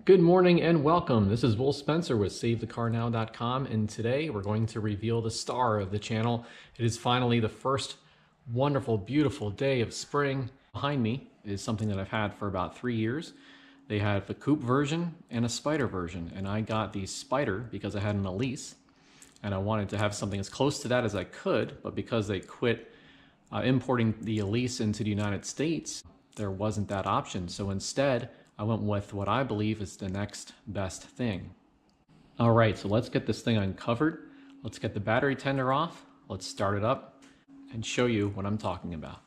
Good morning and welcome. This is Will Spencer with SaveTheCarNow.com, and today we're going to reveal the star of the channel. It is finally the first wonderful, beautiful day of spring. Behind me is something that I've had for about 3 years. They have the coupe version and a spider version, and I got the spider because I had an Elise, and I wanted to have something as close to that as I could, but because they quit importing the Elise into the United States, there wasn't that option. So instead, I went with what I believe is the next best thing. All right, so let's get this thing uncovered. Let's get the battery tender off. Let's start it up and show you what I'm talking about.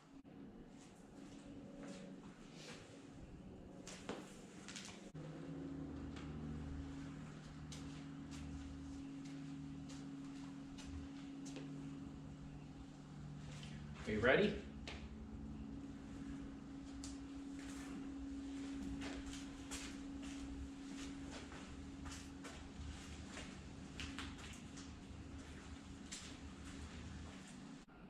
Are you ready?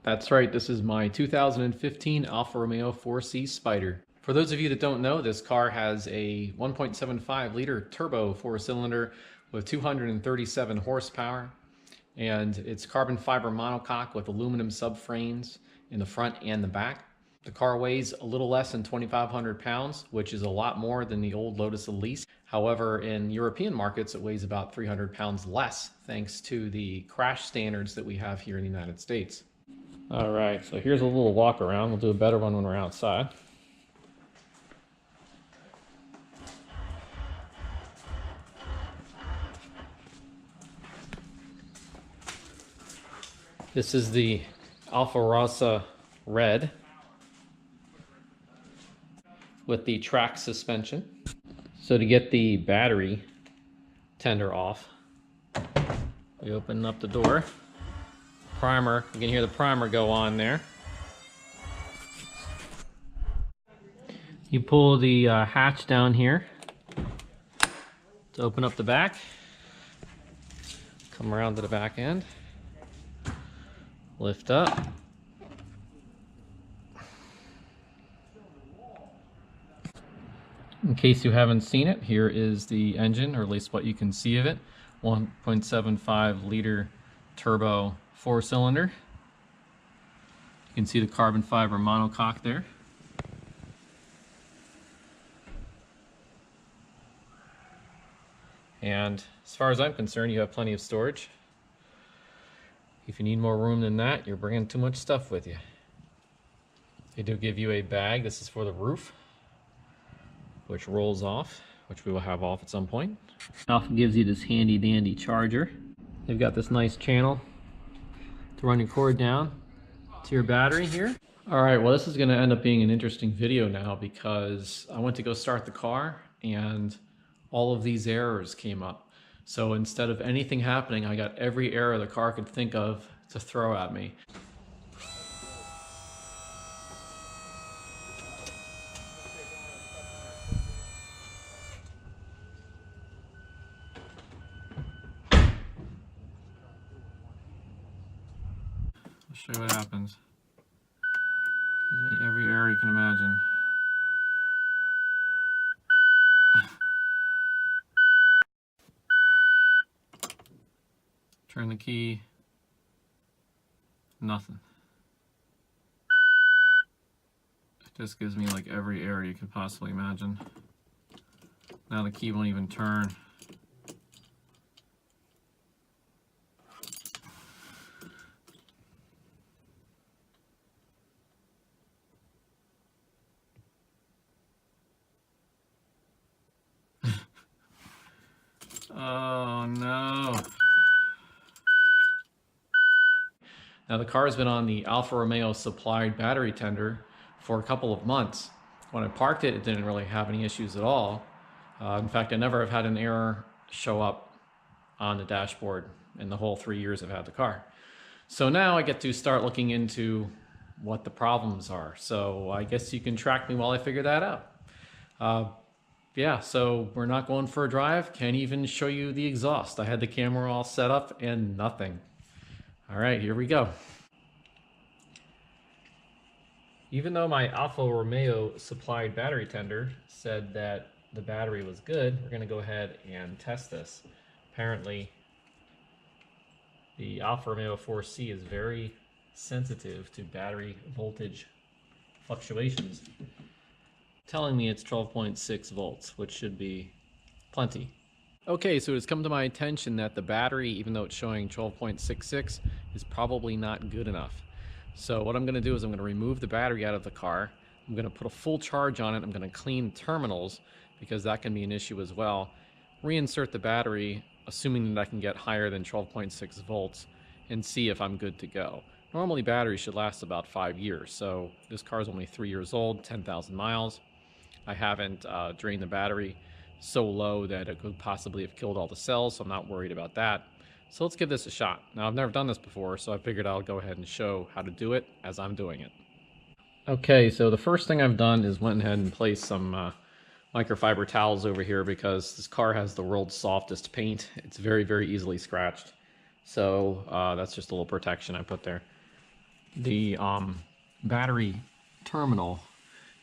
That's right, this is my 2015 Alfa Romeo 4C Spider. For those of you that don't know, this car has a 1.75 liter turbo 4-cylinder with 237 horsepower, and it's carbon fiber monocoque with aluminum subframes in the front and the back. The car weighs a little less than 2,500 pounds, which is a lot more than the old Lotus Elise. However, in European markets, it weighs about 300 pounds less, thanks to the crash standards that we have here in the United States. All right, so here's a little walk around. We'll do a better one when we're outside. This is the Alfa Rossa Red with the track suspension. So to get the battery tender off, we open up the door. Primer, you can hear the primer go on there. You pull the hatch down here to open up the back. Come around to the back end. Lift up. In case you haven't seen it, here is the engine, or at least what you can see of it. 1.75 liter turbo 4-cylinder. You can see the carbon fiber monocoque there. And as far as I'm concerned, you have plenty of storage. If you need more room than that, you're bringing too much stuff with you. They do give you a bag. This is for the roof, which rolls off, which we will have off at some point. It also gives you this handy dandy charger. They've got this nice channel to run your cord down to your battery here. All right, well, this is gonna end up being an interesting video now because I went to go start the car and all of these errors came up. So instead of anything happening, I got every error the car could think of to throw at me. I'll show you what happens. Gives me every error you can imagine. Turn the key. Nothing. It just gives me like every error you could possibly imagine. Now the key won't even turn. Oh no. Now the car has been on the Alfa Romeo supplied battery tender for a couple of months. When I parked it, it didn't really have any issues at all. In fact, I never have had an error show up on the dashboard in the whole 3 years I've had the car. So now I get to start looking into what the problems are. So I guess you can track me while I figure that out. Yeah, so we're not going for a drive. Can't even show you the exhaust. I had the camera all set up and nothing. All right, here we go. Even though my Alfa Romeo supplied battery tender said that the battery was good, we're going to go ahead and test this. Apparently, the Alfa Romeo 4C is very sensitive to battery voltage fluctuations, telling me it's 12.6 volts, which should be plenty. Okay, so it's come to my attention that the battery, even though it's showing 12.66, is probably not good enough. So what I'm going to do is I'm going to remove the battery out of the car. I'm going to put a full charge on it. I'm going to clean terminals because that can be an issue as well. Reinsert the battery, assuming that I can get higher than 12.6 volts, and see if I'm good to go. Normally batteries should last about 5 years, so this car is only 3 years old, 10,000 miles. I haven't drained the battery so low that it could possibly have killed all the cells, so I'm not worried about that. So let's give this a shot. Now, I've never done this before, so I figured I'll go ahead and show how to do it as I'm doing it. Okay, so the first thing I've done is went ahead and placed some microfiber towels over here because this car has the world's softest paint. It's very, very easily scratched. So that's just a little protection I put there. The battery terminal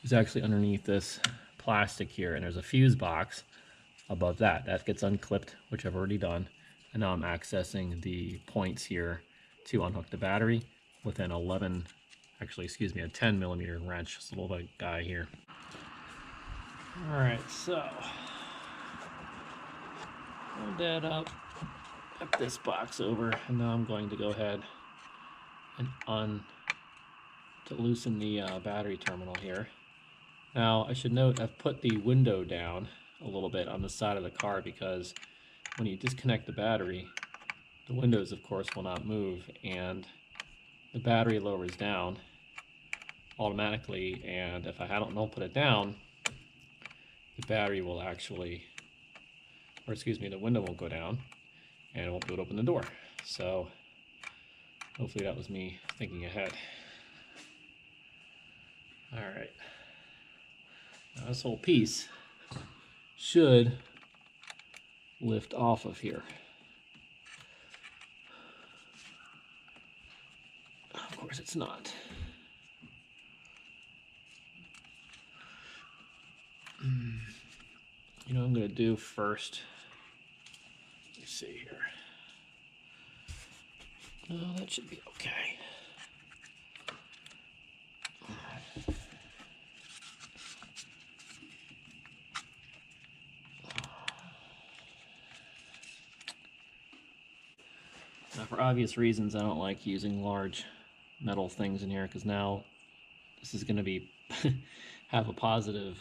is actually underneath this plastic here, and there's a fuse box above that. That gets unclipped, which I've already done. And now I'm accessing the points here to unhook the battery with an 10 millimeter wrench. It's a little big guy here. All right, so hold that up, flip this box over, and now I'm going to go ahead and loosen the battery terminal here. Now, I should note I've put the window down a little bit on the side of the car because when you disconnect the battery, the windows, of course, will not move, and the battery lowers down automatically, and if I don't put it down, the battery will actually, or excuse me, the window won't go down, and it won't be able to open the door. So, hopefully that was me thinking ahead. All right. Now this whole piece should lift off of here. Of course it's not. You know what I'm going to do first? Let me see here. No, that should be okay. Now, for obvious reasons, I don't like using large metal things in here because now this is going to be have a positive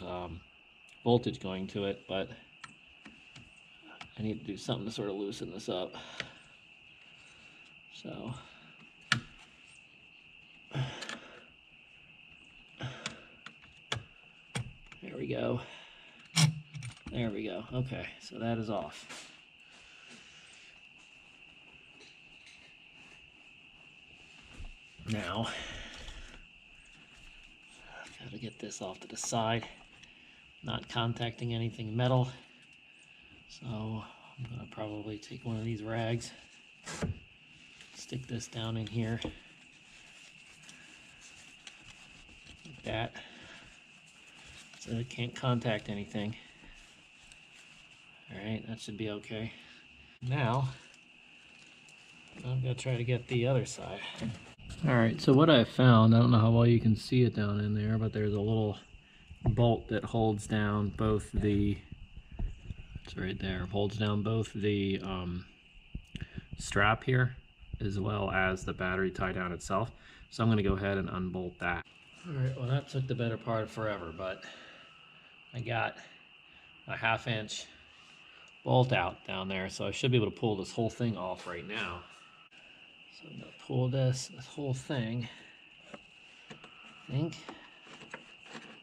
voltage going to it, but I need to do something to sort of loosen this up. So there we go. There we go. Okay, so that is off. Now, I've got to get this off to the side, not contacting anything metal. So I'm going to probably take one of these rags, stick this down in here, like that, so it can't contact anything. All right, that should be okay. Now, I'm going to try to get the other side. Alright, so what I found, I don't know how well you can see it down in there, but there's a little bolt that holds down both the, it's right there, holds down both the strap here as well as the battery tie down itself. So I'm going to go ahead and unbolt that. Alright, well that took the better part of forever, but I got a 1/2 inch bolt out down there, so I should be able to pull this whole thing off right now. So I'm going to pull this whole thing, I think,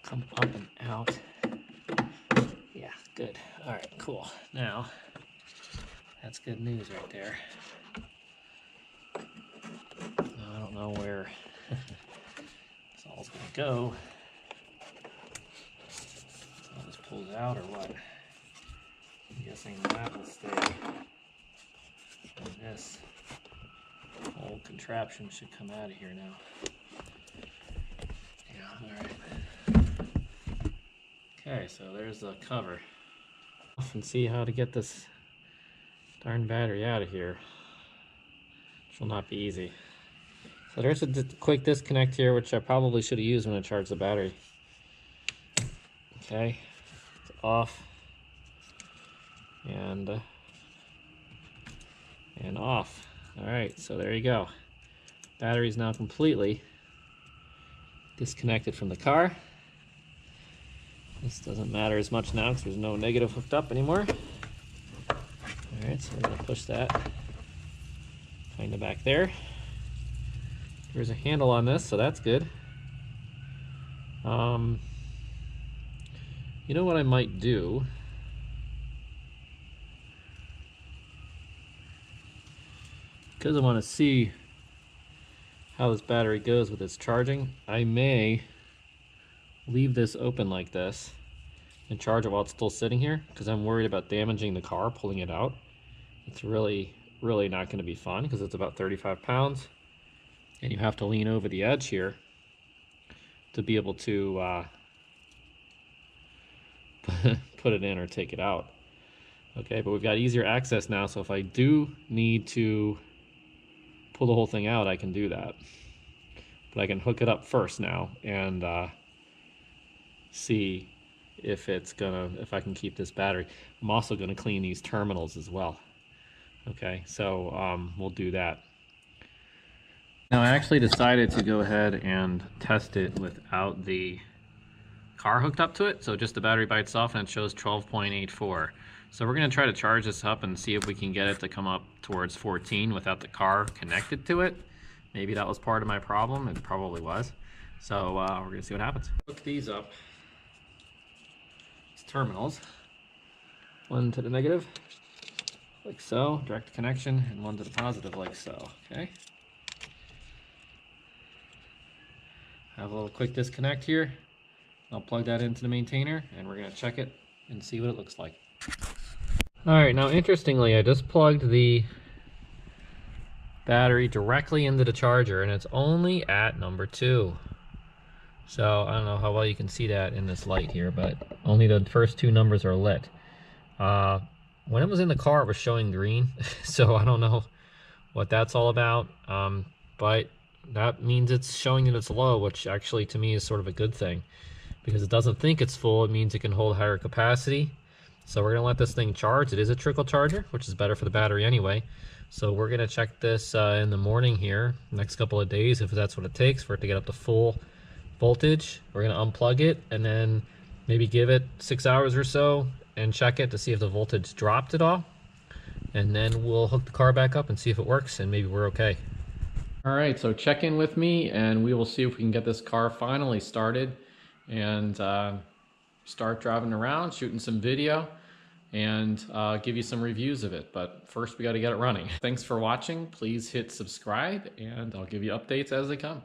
come up and out. Yeah, good. All right, cool. Now, that's good news right there. Now, I don't know where this all's going to go. I'll just pull it out or what? I'm guessing that will stay. And this whole contraption should come out of here now. Yeah, alright. Okay, so there's the cover. And see how to get this darn battery out of here, which will not be easy. So there's a quick disconnect here, which I probably should have used when I charged the battery. Okay, it's off and off. All right, so there you go. Battery is now completely disconnected from the car. This doesn't matter as much now because there's no negative hooked up anymore. All right, so we're gonna push that kind of back there. There's a handle on this, so that's good. You know what I might do? Because I want to see how this battery goes with its charging, I may leave this open like this and charge it while it's still sitting here, because I'm worried about damaging the car pulling it out. It's really not going to be fun because it's about 35 pounds and you have to lean over the edge here to be able to put it in or take it out. Okay, but we've got easier access now, so if I do need to pull the whole thing out, I can do that. But I can hook it up first now and see if I can keep this battery. I'm also gonna clean these terminals as well. Okay, so we'll do that. Now I actually decided to go ahead and test it without the car hooked up to it, so just the battery by itself, and it shows 12.84. So we're gonna try to charge this up and see if we can get it to come up towards 14 without the car connected to it. Maybe that was part of my problem, it probably was. So we're gonna see what happens. Hook these up. These terminals. One to the negative, like so, direct connection, and one to the positive, like so, okay? Have a little quick disconnect here. I'll plug that into the maintainer and we're gonna check it and see what it looks like. All right, now interestingly, I just plugged the battery directly into the charger and it's only at number 2. So I don't know how well you can see that in this light here, but only the first 2 numbers are lit. When it was in the car, it was showing green, so I don't know what that's all about, but that means it's showing that it's low, which actually to me is sort of a good thing. Because it doesn't think it's full, it means it can hold higher capacity. So we're gonna let this thing charge. It is a trickle charger, which is better for the battery anyway. So we're gonna check this in the morning here, next couple of days, if that's what it takes for it to get up to full voltage. We're gonna unplug it and then maybe give it 6 hours or so and check it to see if the voltage dropped at all. And then we'll hook the car back up and see if it works, and maybe we're okay. All right, so check in with me and we will see if we can get this car finally started and start driving around, shooting some video, and give you some reviews of it. But first we got to get it running. Thanks for watching. Please hit subscribe and I'll give you updates as they come.